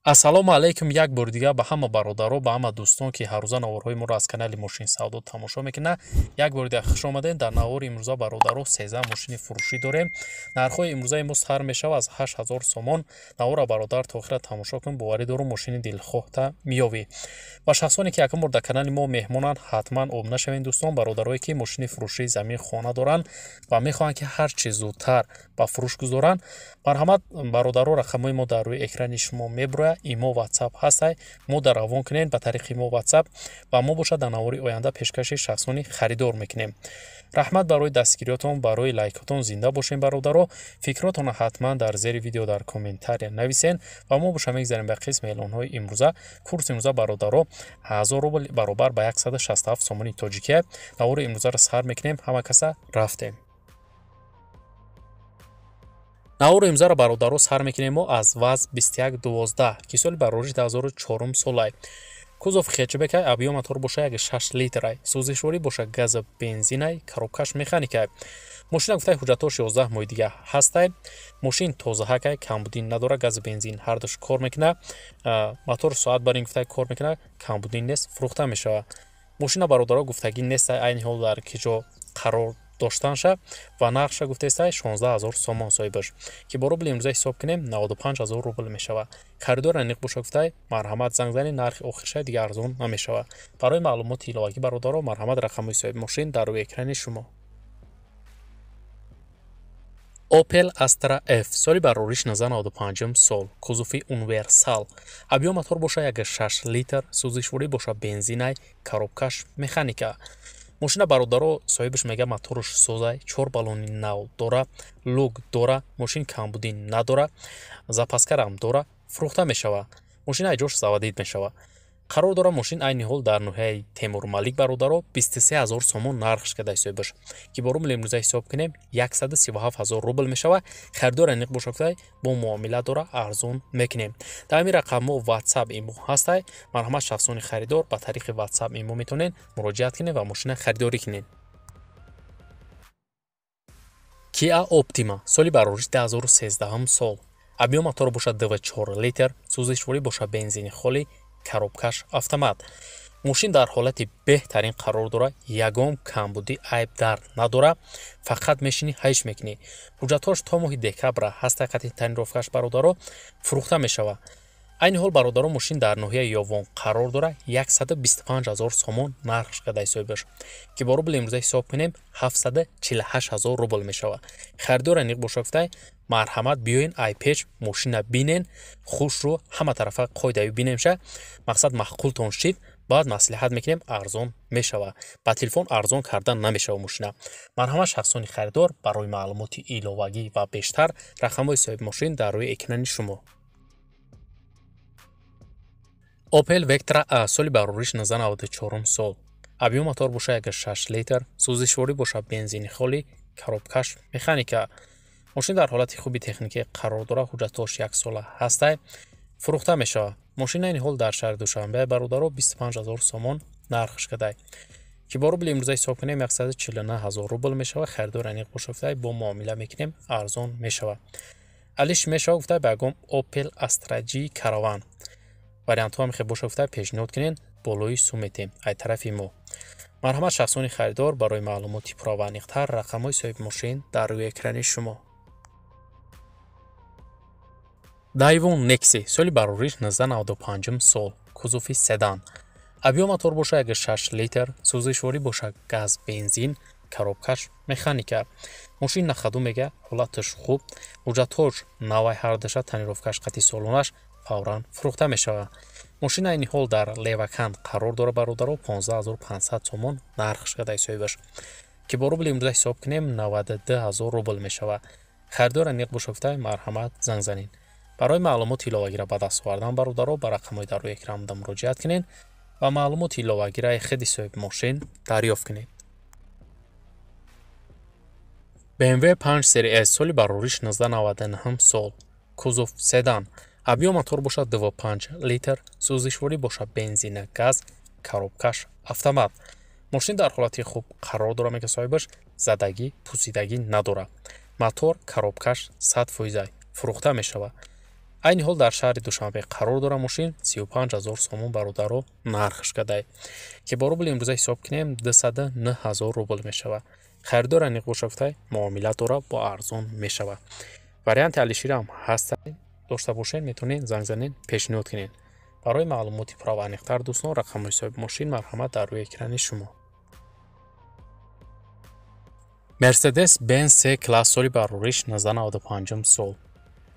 ассалому алайкум. Як бори дигар ба ҳама бародаро, ба ҳама дӯстон, ки ҳаррӯза наворҳои моро аз канали Мошин Савдо тамошо мекунанд. Як бори дигар хуш омадед. Дар навори имрӯза бародаро 13 мошини фурӯшӣ дорем. Нархҳои имрӯзаи мо сар мешавад аз 8000 сомон. Навора бародар то охира тамошо кун, боварӣ дорум мошини дилхоҳта меёвӣ. Ба шахсоне ки якум бор дар канали мо меҳмонанд, ҳатман обуна шавед дӯстон. Бародарое ки мошини фурӯшии замин хона доранд ва мехоҳанд ки ҳар чӣ зудтар ба фурӯш гузоранд, марҳамат бародаро, рақамҳои мо дар рӯи экрани шумо мебурояд. Имо WhatsApp ҳастай, мода равон кунед ба тариқи имо WhatsApp ва мо бошад дар навори оянда пешкаши шахсони харидор мекунем. раҳмат барои дастгириётон, барои лайкотон зинда бошем бародаро. Фикротонро ҳатман дар зери видео дар комментария нависен ва мо боша мегзарем ба қисми эълонҳои имрӯза. Курси имрӯза бародаро 1000 рубл баробар ба 167 сомони тоҷикия. Навори имрӯзаро сар мекунем, ҳама каса рафтем. навори имзаро бародаро сар мекунем мо аз ВАЗ 2112 ки соли барориши 2004 солай. кузов хечбекай, объем мотор боша 1.6 литрай, сӯзишворӣ боша газа бензинай, коробкаш механикай. мошина гуфтай ҳуҷҷатҳо 16 моҳи дига ҳастай. мошин тозаҳакай, камбудин надора, газа бензин ҳардуш кор мекунад. мотор соат бар ин гуфтай кор мекунад, камбудин нест, фурӯхта мешавад. мошина бародаро гуфтагӣ нестай, айни ҳол дар киҷо қарор доштанша ва нақша гуфтестай 16000 сомон соҳибаш, ки бо рубли имрӯза ҳисоб кунем 95000 рубл мешавад. харидор аниқ боша гуфтай марҳамат занг занед, нархи охирша дига арзон намешавад. барои маълумоти иловагӣ бародаро марҳамат рақамҳои соҳиби мошин дар рӯи экрани шумо. Opel Astra F соли барориш 1995 сол, кузуфи универсал, объем мотор боша 1.6 литр, сӯзишворӣ боша бензинай, коробкаш механика. мошина бародаро соҳибаш мега мотораш созай, 4 баллони нав дора, лук дора, мошин камбудин надора, запаскарам дора, фурӯхта мешавад. мошина айҷош заводид мешавад. қарор дора мошин айни ҳол дар ноҳияи Темурмалик бародаро 23000 сомон нархш кадай соҳибаш, ки бо рубли имрӯза ҳисоб кунем 137000 рубл мешавад. харидор аниқ боша гуфтай бо муомила дора арзон мекунем. дар ҳамин рақамҳо WhatsApp имо ҳастай. марҳамат шахсони харидор ба тариқи WhatsApp имо метавонед муроҷиат кунед ва мошина харидорӣ кунед. Kia Optima соли барориш 2013 сол, объем мотор боша 2.4 литр, сӯзишворӣ боша бензини холӣ, коробкаш автомат. мошин дар ҳолати беҳтарин қарор дора, ягон камбудӣ айб дар надора, фақат мешини ҳайш мекунӣ. ҳуҷҷатҳош то моҳи декабра ҳастай қати танировкаш бародаро фурӯхта мешавад. айни ҳол бародаро мошин дар ноҳияи Ёвон қарор дора 125000 сомон нархш кадай соҳибаш, ки бо рубли имрӯза ҳисоб кунем 748000 рубл мешавад. харидор аниқ боша гуфтай марҳамат биёин айпеч мошина бинен, хушрӯ ҳама тарафа қоидави бинемша, мақсад маъқултон шид, баъд маслиҳат мекунем арзон мешавад. ба телефон арзон кардан намешавад мошина. марҳамат шахсони харидор барои маълумоти иловагӣ ва бештар рақамҳои соҳиби мошин дар рӯи экрани шумо. Opel Vectra A соли барориш 1994 сол, объем мотор боша 1.6 литр, сӯзишворӣ боша бензини холӣ, коробкаш механика. мошин дар ҳолати хуби техникӣ қарор дора, ҳуҷҷатҳош 1 сола ҳастай, фурӯхта мешавад. мошина айни ҳол дар шаҳри Душанбе бародаро 25000 сомон нархш кадай, ки бо рубли имрӯза ҳисоб кунем 149000 рубл мешавад. харидор аниқ боша гуфтай бо муомила мекунем арзон мешавад. алиш мешавад гуфтай ба ягон Opel Astra G Caravan. вариантҳо ҳам хеле боша гуфтай пешниҳод кунед, болои сум метем ай тарафи мо. марҳамат шахсони харидор барои маълумоти пурра ва аниқтар рақамҳои соҳиби мошин дар рӯи экрани шумо. Daewoo Nexi соли барориш 1995 сол, кузуфи седан, объем мотор боша 1.6 литр, сӯзишворӣ боша газ бензин, коробкаш механика. мошин нахаду мега, ҳолаташ хуб, ҳуҷҷатҳош навай ҳардаша, танировкаш қати солонаш фавран фурӯхта мешавад. мошина айни ҳол дар Левакан қарор дора бародаро 15500 сомон нархш кадай соҳибаш, ки бо рубли имрӯза ҳисоб кунем 92000 рубл мешавад. харидор аниқ боша гуфтай марҳамат занг занед. барои маълумоти иловагиро ба даст овардан бародаро ба рақамҳои дар рӯи экранда муроҷиат кунед ва маълумоти иловагиро хеди соҳиби мошин дарёфт кунед. BMW 5 Series S соли барориш 1999 сол, кузов седан, объем мотор боша 2.5 литр, сӯзишворӣ боша бензина газ, коробкаш автомат. мошин дар ҳолати хуб қарор дора мега соҳибаш, задагӣ, пусидагӣ надора. мотор, коробкаш 100% фурӯхта мешавад. айни ҳол дар шаҳри Душанбе қарор дорад мошин 35000 сомон бародаро нархш кадай ки бо рубли имрӯза ҳисоб кунем 209000 рубл мешавад. Харидор аниқ бошафтай муомила дора бо арзон мешавад. Варианти Алиширам ҳаста дошта бошен метавонед занг занед пешниҳод кунед. Барои маълумоти пурра ва аниқтар дӯстон рақамҳои ҳисоби мошин марҳамат дар рӯи экрани шумо. Mercedes-Benz C-класс соли барориш 1995 сол.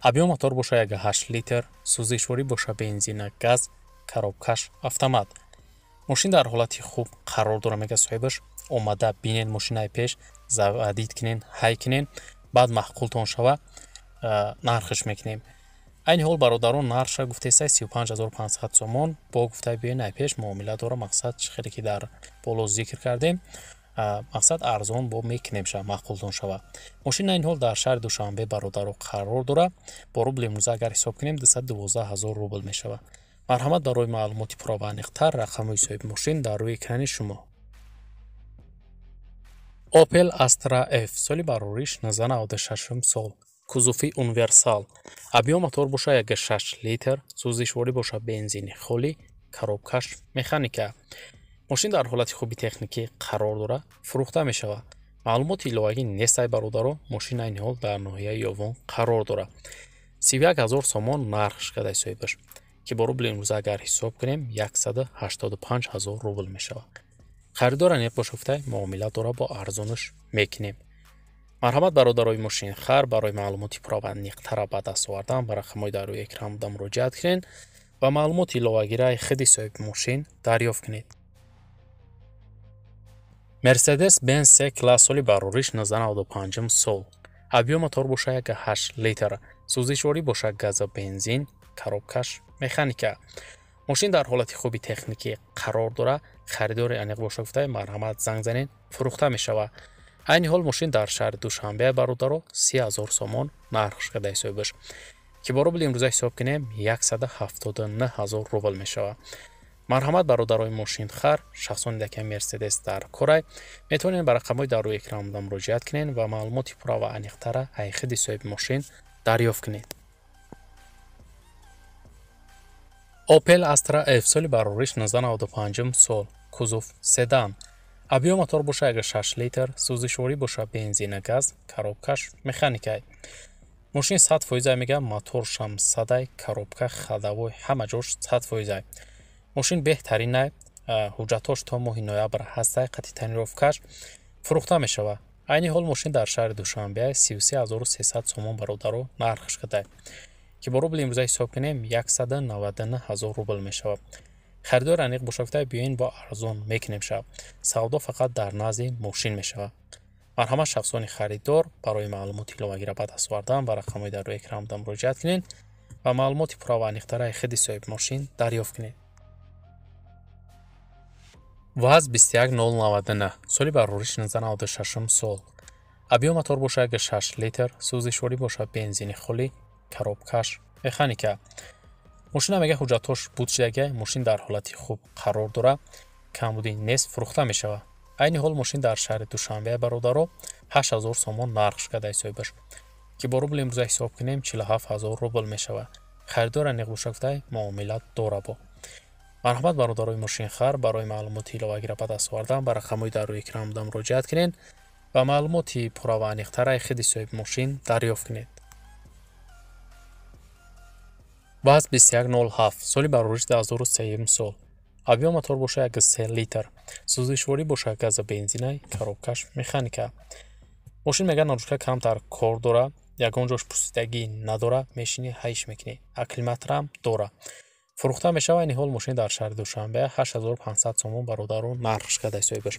Объем мотор боша 1.8 литр, сӯзишворӣ боша бензина, газ, коробкаш автомат. Мошин дар ҳолати хуб қарор дорад мега соҳибаш. Омада бинен мошинаи пеш, завадид кинен, ҳай кинен, баъд маҳқултон шава, нархш мекунем. айни ҳол бародарон нарша гуфтесай 35500 сомон бо гуфтай биёнаи пеш муомила дора мақсад хеле ки дар боло зикр кардем. мақсад арзон бо мекунем шава маҳқултон шава. Мошин айни ҳол дар шаҳри Душанбе бародаро қарор дора. Бо рубли имрӯза агар ҳисоб кунем 212000 рубл мешава. марҳамат барои маълумоти пурра ва аниқтар рақамҳои соҳиби мошин дар рӯи экрани шумо. Opel Astra F соли барориш 1996 сол. кузуфи универсал. Объем мотор боша 1.6 литр, сӯзишворӣ боша бензини холӣ, коробкаш механика. мошин дар ҳолати хуби техникӣ қарор дора, фурӯхта мешавад. маълумоти иловагӣ нестай бародаро, мошин айни ҳол дар ноҳияи Ёвон қарор дора. 31000 сомон нархш кадай соҳибаш ки бо рубли имрӯза агар ҳисоб кунем 185000 рубл мешавад. харидор аниқ бошафтай муомила дора бо арзонаш мекунем. марҳамат бародарои мошинхар барои маълумоти пурра ва аниқтара ба даст овардан ба рақамҳои дар рӯи экран буда муроҷиат кунед ва маълумоти иловагираи худи соҳиби мошин дарёфт кунед. Mercedes-Benz C-класс соли барориш 1995 сол. объем мотор боша 1.8 литр, сӯзишворӣ боша газа бензин, коробкаш механика. мошин дар ҳолати хуби техникӣ қарор дора, харидори аниқ боша гуфтай марҳамат занг занед фурӯхта мешавад. айни ҳол мошин дар шаҳри Душанбе бародаро 30000 сомон нархш кадай соҳибаш ки бо рубли имрӯза ҳисоб кунем 179000 рубл мешавад. марҳамат бародарои мошинхар шахсони даки Мерседес дар корай метавонед ба рақамҳои дар рӯи экран буда муроҷиат кунед ва маълумоти пурра ва аниқтара аз худи соҳиби мошин дарёфт кунед. Opel Astra F соли барориш 1995 сол. кузуф седан. объем мотор боша 1.6 литр, сӯзишворӣ боша бензина, газ, коробкаш механика. мошин 100% мега моторшам садай, коробка хадавой ҳама ҷош 100%. мошин беҳтаринай ҳуҷҷатош то моҳи ноябр ҳастай қатъи танировкаш фурӯхта мешавад. айни ҳол мошин дар шаҳри Душанбе 33300 сомон бародаро нархш кадай ки бо рубли имрӯза ҳисоб кунем 199000 рубл мешавад. харидор аниқ бошафтай биёин бо арзон мекунем шав. савдо фақат дар назди мошин мешавад. марҳамат шахсони харидор барои маълумоти иловагира ба даст овардан ба рақамҳои дар рӯи экран буда муроҷиат кунед ва маълумоти пурра ва аниқтараи худи соҳиби мошин дарёфт кунед. ВАЗ 21099 соли барориш 1996 сол. объем мотор боша 1.6 литр, сӯзишворӣ боша бензини холӣ, коробкаш механика. мошина мега ҳуҷҷатош буд шудага, мошин дар ҳолати хуб қарор дора, камбуди нест фурӯхта мешавад. айни ҳол мошин дар шаҳри Душанбе бародаро 8000 сомон нархш кадай соҳибаш ки бо рубли имрӯза ҳисоб кунем 47000 рубл мешавад. харидор аниқ бошафтай муомила дора бо. марҳамат бародарои мошинхар барои маълумоти иловагира ба даст овардан ба рақамҳои дар рӯи экран буда муроҷиат кунед ва маълумоти пурра ва аниқтараи худи соҳиби мошин дарёфт кунед. ВАЗ 2107 соли барориш 2003 сол. объем мотор боша 1.3 литр, сӯзишворӣ боша газа бензинай, коробкаш механика. мошин мега норӯшка камтар кор дора, ягон ҷош пусидагӣ надора, мешини ҳайш мекунӣ, акклиматорам дора. фурӯхта мешавад. айни ҳол мошин дар шаҳри Душанбе 8500 сомон бародаро нархш кадай соҳибаш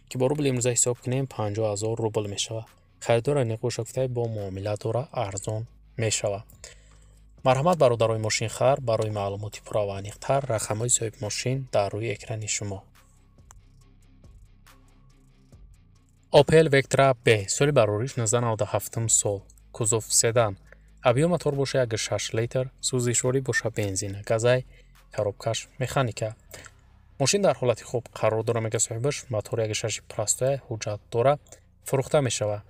ки бо рубли имрӯза ҳисоб кунем 50000 рубл мешавад. харидор аниқ бошафтай бо муомила дора арзон мешавад. марҳамат бародарои мошинхар барои маълумоти пурра ва аниқтар рақамҳои соҳиби мошин дар рӯи экрани шумо. Opel Vectra B соли барориш 1997 сол. кузуф седан. объем мотор боша 1.6 литр, сӯзишворӣ боша бензина, газай, коробкаш механика. мошин дар ҳолати хуб қарор дора мега соҳибаш, мотор 1.6 простоя ҳуҷҷат дора, фурӯхта мешавад.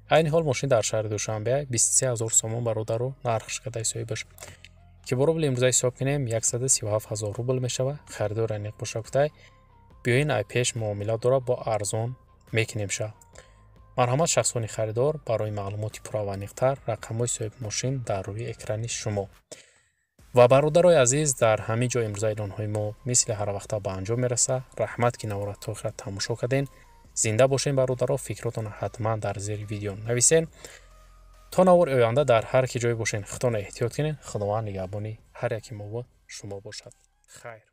айни ҳол мошин дар шаҳри Душанбе 23000 сомон бародаро нархш кадай соҳибаш که با روبل امروزی حساب کنیم 137,000 روبل میشوه. خریدار انیق باشه کتای بیاین ای پیش معاملات داره با ارزان میکنیم شه. مرحمت شخصانی خریدار برای معلوماتی پورا و انیق‌تر رقم‌های صاحب ماشین در روی اکرانی شما. و برادرای عزیز در همین جای امروزی اعلان‌های ما مثل هر وقت به انجام میرسه. رحمت که نوارا تا آخر تماشا کردین. زنده باشین برادرها. فکراتون حتما در زیر ویدیو نویسین. تا نوار آینده در هر کی جای باشین خودتون احتیاط کنین. خداوند نگهبانی هر یکی ما و شما باشد. خیر.